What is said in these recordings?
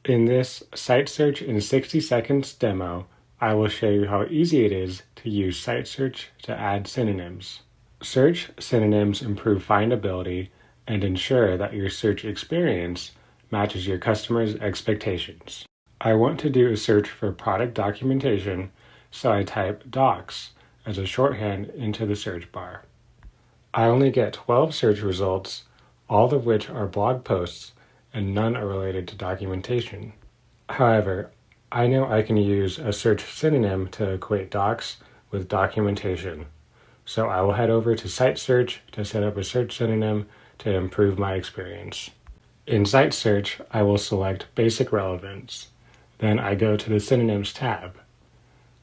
In this Site Search in 60 Seconds demo, I will show you how easy it is to use Site Search to add synonyms. Search synonyms improve findability and ensure that your search experience matches your customers' expectations. I want to do a search for product documentation, so I type docs as a shorthand into the search bar. I only get 12 search results, all of which are blog posts and none are related to documentation. However, I know I can use a search synonym to equate docs with documentation, so I will head over to Site Search to set up a search synonym to improve my experience. In Site Search, I will select Basic Relevance. Then I go to the Synonyms tab.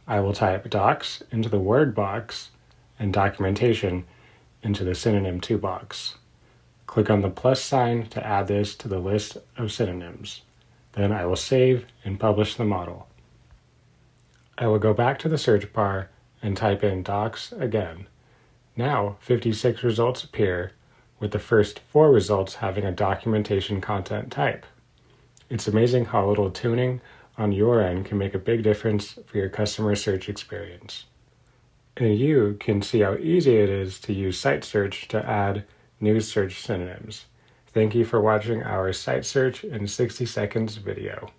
I will type docs into the word box and documentation into the synonym to box. Click on the plus sign to add this to the list of synonyms. Then I will save and publish the model. I will go back to the search bar and type in docs again. Now 56 results appear, with the first 4 results having a documentation content type. It's amazing how a little tuning on your end can make a big difference for your customer search experience. And you can see how easy it is to use Site Search to add new search synonyms. Thank you for watching our Site Search in 60 Seconds video.